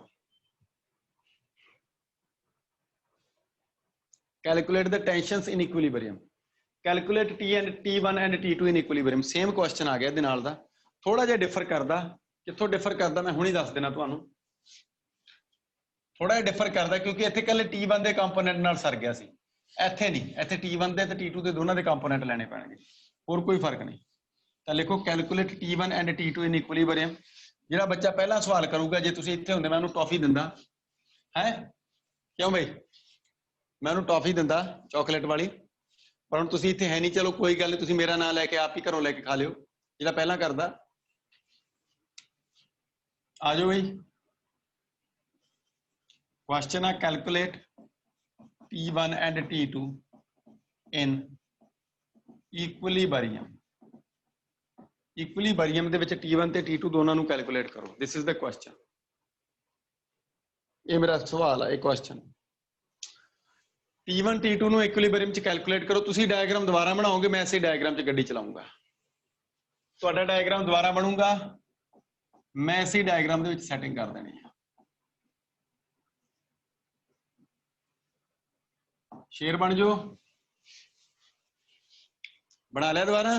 Calculate the tensions in equilibrium. Calculate T1 and T2 in equilibrium. Same question ਆ ਗਿਆ ਇਹਦੇ ਨਾਲ ਦਾ, ਥੋੜਾ ਜਿਹਾ ਡਿਫਰ ਕਰਦਾ। ਕਿੱਥੋਂ ਡਿਫਰ ਕਰਦਾ ਮੈਂ ਹੁਣੇ ਦੱਸ ਦੇਣਾ ਤੁਹਾਨੂੰ। ਥੋੜਾ ਜਿਹਾ ਡਿਫਰ ਕਰਦਾ ਕਿਉਂਕਿ ਇੱਥੇ ਕੱਲੇ T1 ਦੇ ਕੰਪੋਨੈਂਟ ਨਾਲ ਸਰ ਗਿਆ ਸੀ, ਇੱਥੇ ਨਹੀਂ। ਇੱਥੇ T1 ਦੇ ਤੇ T2 ਦੇ ਦੋਨਾਂ ਦੇ ਕੰਪੋਨੈਂਟ ਲੈਣੇ ਪੈਣਗੇ, ਹੋਰ ਕੋਈ ਫਰਕ ਨਹੀਂ। ਤਾਂ ਲਿਖੋ calculate T1 and T2 in ਇਕੁਇਲਿਬਰੀਅਮ। ਜਿਹੜਾ ਬੱਚਾ ਪਹਿਲਾ ਸਵਾਲ ਕਰੂਗਾ, ਜੇ ਤੁਸੀਂ ਇੱਥੇ ਹੁੰਦੇ ਮੈਂ ਉਹਨੂੰ ਟੌਫੀ ਦਿੰਦਾ ਹੈ। ਕਿਉਂ ਬਈ? ਮੈਂ ਉਹਨੂੰ ਟੌਫੀ ਦਿੰਦਾ ਚਾਕਲੇਟ ਵਾਲੀ, ਪਰ ਹੁਣ ਤੁਸੀਂ ਇੱਥੇ ਹੈ ਨਹੀਂ। ਚਲੋ ਕੋਈ ਗੱਲ ਨਹੀਂ, ਤੁਸੀਂ ਮੇਰਾ ਨਾਮ ਲੈ ਕੇ ਆਪ ਹੀ ਘਰੋਂ ਲੈ ਕੇ ਖਾ ਲਿਓ, ਜਿਹੜਾ ਪਹਿਲਾਂ ਕਰਦਾ। ਆ ਜਾਓ ਬਈ। ਕੁਐਸਚਨ ਆ calculate T1 and T2 in ਇਕੁਇਲਿਬਰੀਅਮ। ਇਕੁਇਲਿਬਰੀਅਮ ਦੇ ਵਿੱਚ T1 ਤੇ T2 ਦੋਨਾਂ ਨੂੰ ਕੈਲਕੂਲੇਟ ਕਰੋ। This is the question. ਇਹ ਮੇਰਾ ਸਵਾਲ ਆ, ਇਹ ਕੁਐਸਚਨ। T1 T2 ਨੂੰ ਇਕੁਇਲਿਬਰੀਅਮ ਚ ਕੈਲਕੂਲੇਟ ਕਰੋ। ਤੁਸੀਂ ਡਾਇਗਰਾਮ ਦੁਬਾਰਾ ਬਣਾਓਗੇ, ਮੈਂ ਇਸੇ ਡਾਇਗਰਾਮ ਚ ਗੱਡੀ ਚਲਾਉਂਗਾ। ਤੁਹਾਡਾ ਡਾਇਗਰਾਮ ਦੁਬਾਰਾ ਬਣੂਗਾ, ਮੈਂ ਇਸੇ ਡਾਇਗਰਾਮ ਦੇ ਵਿੱਚ ਸੈਟਿੰਗ ਕਰ ਦੇਣੀ ਹੈ। ਸ਼ੇਅਰ ਬਣ ਜਾਓ। ਬਣਾ ਲਿਆ ਦੁਬਾਰਾ?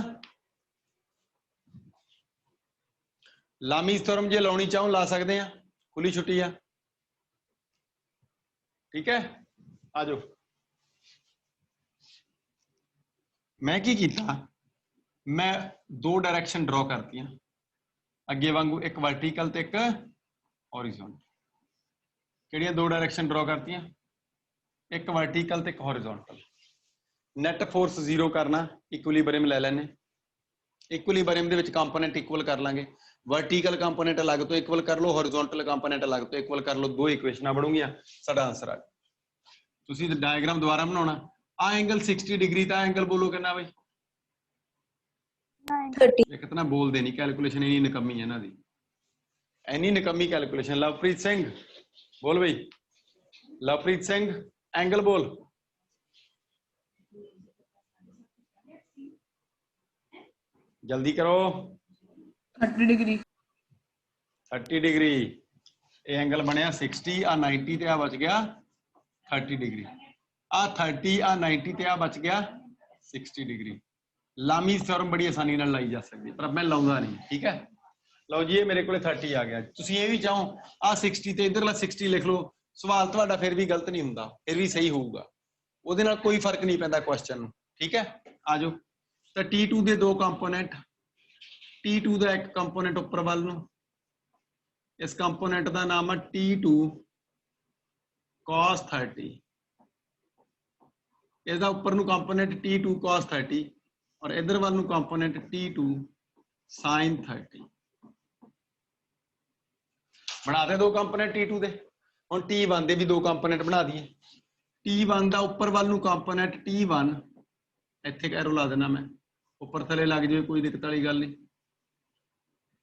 ਲਾਮੀਜ਼ ਥਿਓਰਮ ਜੇ ਲਾਉਣੀ ਚਾਹੋ ਲਾ ਸਕਦੇ ਆ, ਖੁੱਲੀ ਛੁੱਟੀ ਆ, ਠੀਕ ਹੈ। ਆ ਜਾਓ। ਮੈਂ ਕੀ ਕੀਤਾ, ਮੈਂ ਦੋ ਡਾਇਰੈਕਸ਼ਨ ਡਰਾ ਕਰਤੀਆਂ ਅੱਗੇ ਵਾਂਗੂ, ਇੱਕ ਵਰਟੀਕਲ ਤੇ ਇੱਕ ਹੌਰੀਜ਼ੌਨਟਲ। ਕਿਹੜੀਆਂ ਦੋ ਡਾਇਰੈਕਸ਼ਨ ਡਰਾ ਕਰਤੀਆਂ? ਇੱਕ ਵਰਟੀਕਲ ਤੇ ਇੱਕ ਹੌਰੀਜ਼ੌਨਟਲ। ਨੈਟ ਫੋਰਸ 0 ਕਰਨਾ, ਇਕੁਇਲਿਬਰੀਅਮ ਲੈ ਲੈਣੇ। ਇਕੁਇਲਿਬਰੀਅਮ ਦੇ ਵਿੱਚ ਕੰਪੋਨੈਂਟ ਇਕੁਅਲ ਕਰ ਲਾਂਗੇ। ਵਰਟੀਕਲ ਕੰਪੋਨੈਂਟ ਅਲੱਗ ਤੋਂ ਇਕੁਅਲ ਕਰ ਲਓ, ਹੌਰੀਜ਼ੌਨਟਲ ਕੰਪੋਨੈਂਟ ਅਲੱਗ ਤੋਂ ਇਕੁਅਲ ਕਰ ਲਓ। ਦੋ ਇਕੁਏਸ਼ਨਾਂ ਬਣੂਗੀਆਂ, ਸਾਡਾ ਆਨਸਰ ਆ। ਤੁਸੀਂ ਡਾਇਗਰਾਮ ਦੁਬਾਰਾ ਬਣਾਉਣਾ। ਆ ਐਂਗਲ 60 ਡਿਗਰੀ ਦਾ ਐਂਗਲ ਬੋਲੋ ਕਿੰਨਾ ਬਈ? 30। ਇੱਕ ਤਾਂ ਬੋਲਦੇ ਨਹੀਂ, ਕੈਲਕੂਲੇਸ਼ਨ ਇੰਨੀ ਨਿਕੰਮੀ ਹੈ ਇਹਨਾਂ ਦੀ, ਇੰਨੀ ਨਿਕੰਮੀ ਕੈਲਕੂਲੇਸ਼ਨ। ਲਵਪ੍ਰੀਤ ਸਿੰਘ ਬੋਲ ਬਈ। ਲਵਪ੍ਰੀਤ ਸਿੰਘ ਐਂਗਲ ਬੋਲ। ਜਲਦੀ ਕਰੋ। 30 ਡਿਗਰੀ। 30 ਡਿਗਰੀ। ਇਹ ਐਂਗਲ ਬਣਿਆ 60, ਆ 90 ਤੇ ਆ ਬਚ ਗਿਆ 30 ਡਿਗਰੀ। ਆ 30, ਆ 90 ਤੇ ਆ ਬਚ ਗਿਆ 60 ਡਿਗਰੀ। ਲਾਮੀਜ਼ ਥਿਓਰਮ ਬੜੀ ਆਸਾਨੀ ਨਾਲ ਲਾਈ ਜਾ ਸਕਦੀ, ਪਰ ਮੈਂ ਲਾਉਂਦਾ ਨਹੀਂ, ਠੀਕ ਹੈ। ਲਓ ਜੀ, ਇਹ ਮੇਰੇ ਕੋਲੇ 30 ਆ ਗਿਆ। ਤੁਸੀਂ ਇਹ ਵੀ ਚਾਹੋ ਆ 60 ਤੇ ਇਧਰਲਾ 60 ਲਿਖ ਲਓ, ਸਵਾਲ ਤੁਹਾਡਾ ਫਿਰ ਵੀ ਗਲਤ ਨਹੀਂ ਹੁੰਦਾ, ਫਿਰ ਵੀ ਸਹੀ ਹੋਊਗਾ। ਉਹਦੇ ਨਾਲ ਕੋਈ ਫਰਕ ਨਹੀਂ ਪੈਂਦਾ ਕੁਐਸਚਨ ਨੂੰ, ਠੀਕ ਹੈ। ਆ ਜਾਓ। ਤਾਂ T2 ਦੇ ਦੋ ਕੰਪੋਨੈਂਟ, T2 ਦਾ ਇੱਕ ਕੰਪੋਨੈਂਟ ਉੱਪਰ ਵੱਲ ਨੂੰ, ਇਸ ਕੰਪੋਨੈਂਟ ਦਾ ਨਾਮ ਹੈ T2 cos 30, इसका उपर नूं कंपोनेंट T2 cos 30 और इधर वाल नूं कंपोनेंट T2 sin 30 बनाते दो कंपोनेंट T2 दे। हुण T1 दे भी दो कंपोनेंट बना दिए। T1 का उपर वाल नूं कंपोनेंट T1 इत्थे एक एरो ला देना मैं, उपर थले लग जाए कोई दिक्कत वाली गल नहीं।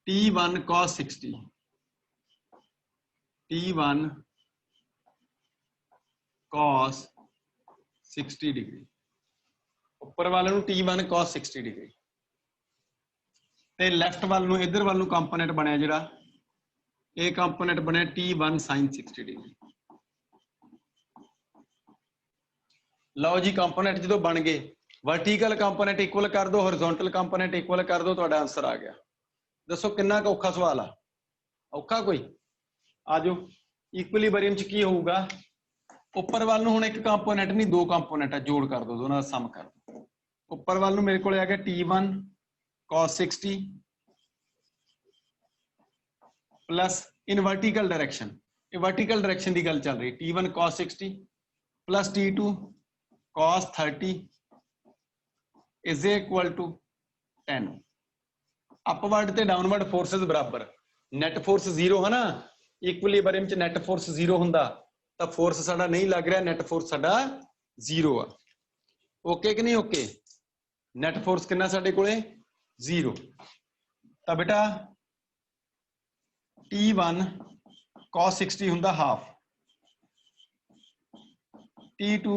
T1 cos 60 T1 cos 60 degree, उपर वाले नूं T1 cos 60 डिग्री ते लैफ्ट वाल नूं इधर वाल नूं कंपोनेंट बनया जिहड़ा ये कंपोनेंट बनया T1 sin 60 डिग्री। लो जी कंपोनेंट जो बन गए, वर्टिकल कंपोनेंट इक्वल कर दो, हॉरिजॉन्टल कंपोनेंट इक्वल कर दो, तुहाडा आंसर आ गया। दसो कितना औखा सवाल आ? औखा कोई? आजो इक्विलिब्रियम च की होऊगा, उपर वाल नूं हुण एक कंपोनेंट नहीं दो कंपोनेंट है, जोड़ कर दो, दोनों दा सम कर दो। उपर वाल नूं मेरे कोल आ गया T1 cos 60 plus in vertical direction, ये वर्टिकल डायरेक्शन की गल चल रही, T1 cos 60 plus T2 cos 30 is equal to 10। Upward ते डाउनवर्ड फोर्सेस बराबर, नैट फोर्स 0 है ना, इक्विलिब्रियम च नैट फोर्स 0 हुंदा तां फोर्स साडा नहीं लग रहा, नैट फोर्स साडा 0 आ। ओके कि नहीं ओके? नैट फोर्स कितना साडे कोले 0। तां बेटा T1 cos 60 हुंदा हाफ, T2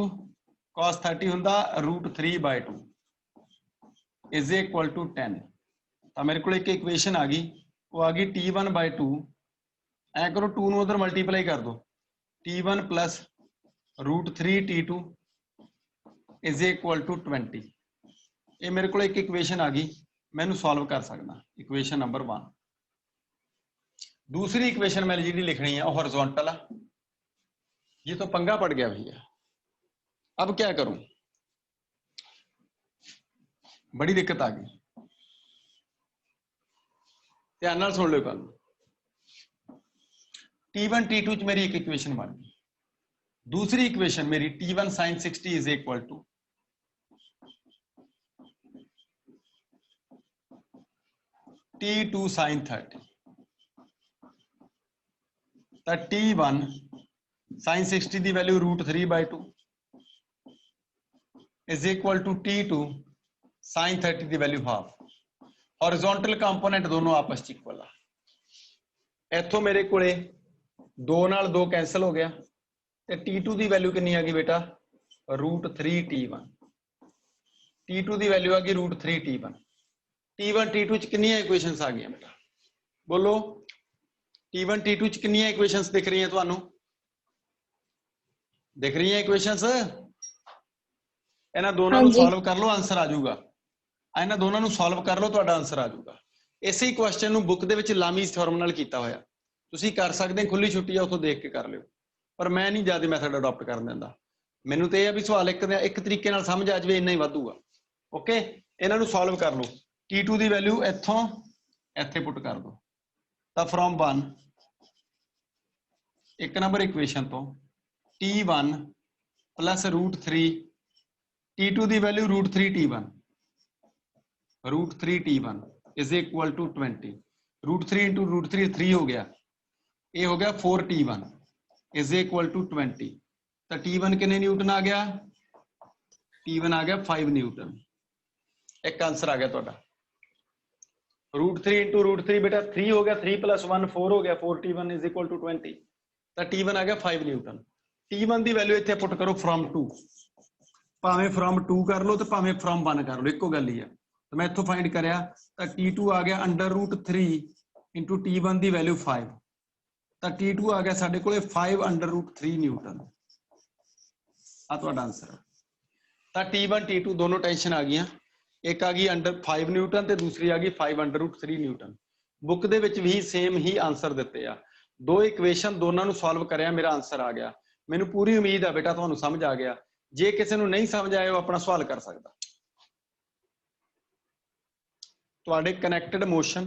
cos 30 हुंदा √3/2 इज इक्वल टू 10। तो मेरे को एक इक्वेशन आ गई, वो आ गई T1/2, ऐ करो 2 नूं उधर मल्टीप्लाई कर दो, T1 plus √3T2 is equal to 20। ये मेरे को एक इक्वेशन आ गई, मैं इनू सॉल्व कर सकदा, इक्वेशन नंबर 1। दूसरी इक्वेशन मैं जी लिखनी है हॉरिजॉन्टल है, ये तो पंगा पड़ गया भैया। अब क्या करूं, बड़ी दिक्कत आ गई, ध्यान नाल सुन लो गल। T1 T2 च मेरी एक इक्वेशन बन गई, दूसरी इक्वेशन मेरी T1 sin 60 is equal to T2 sin 30। तो T1 sin 60 की value √3/2 is equal to T2 sin 30 की वैल्यू हाफ। हॉरिजॉन्टल कंपोनेंट दोनों आपस च इक्वल आ, इथों मेरे कोले 2 नाल 2 कैंसल हो गया, ते T2 की वैल्यू कितनी आ गई बेटा √3T1, T2 की वैल्यू आ गई √3T1। T1 T2 च कितनी इक्वेशंस आ गई बेटा, बोलो T1 T2 च कितनी इक्वेशंस दिख रही हैं तुहानू? दिख रही हैं इक्वेशंस? इन्हां दोनों नूं सॉल्व कर लो, आंसर आ जाऊगा। इन्हां दोनों नूं सॉल्व कर लो, तुहाडा आंसर आ जाऊगा। इसे क्वेश्चन नूं बुक दे विच लामीज थ्योरम नाल कीता होया, तुसीं कर सकदे, खुली छुट्टी आ, उथों देख के कर लिओ, पर मैं नहीं ज्यादा मैथड अडॉप्ट करन दिंदा। मैनूं ते इह आ भी सवाल एक तरीके नाल समझ आ जावे, इन्ना ही वाधू आ। ओके, इन्हां नूं सॉल्व कर लो। T2 की वैल्यू इत्थों इत्थे पुट कर दो, तां फ्रॉम 1 एक नंबर इक्वेशन तो T1 प्लस √3 T2 की value √3T1 is equal to 20। √3 into √3 3 हो गया, ये हो गया 4T1 इज इक्वल टू 20। तो T1 कितने न्यूटन आ गया? T1 आ गया 5 न्यूटन। एक आंसर आ गया तुहाडा। √3 इंटू √3 बेटा 3 हो गया, 3 + 1 4 हो गया, 4T1 इज इक्वल टू 20। तो T1 आ गया 5 न्यूटन। T1 की वैल्यू इत्थे पुट करो फ्रॉम 2, भावें फ्रॉम 2 कर लो तो भावें फ्रॉम 1 कर लो, एको गल ही है। तो मैं इत्थों फाइंड करया, तो T2 आ गया √3 इंटू T1 की वैल्यू 5, तो T2 आ गया साडे कोले 5 √3 न्यूटन। आ तुहाडा आंसर है। तो T1 T2 दोनों टेंशन आ गई, एक आ गई √5 न्यूटन ते दूसरी आ गई 5 √3 न्यूटन। बुक दे विच भी सेम ही आंसर दिते आ, दो इक्वेशन दोनों नूं सॉल्व करया, मेरा आंसर आ गया। मैनूं पूरी उम्मीद है बेटा तुहानूं समझ आ गया। जे किसी नूं नहीं समझ आया, वो अपना सवाल कर सकदा। तुहाडे कनैक्टेड मोशन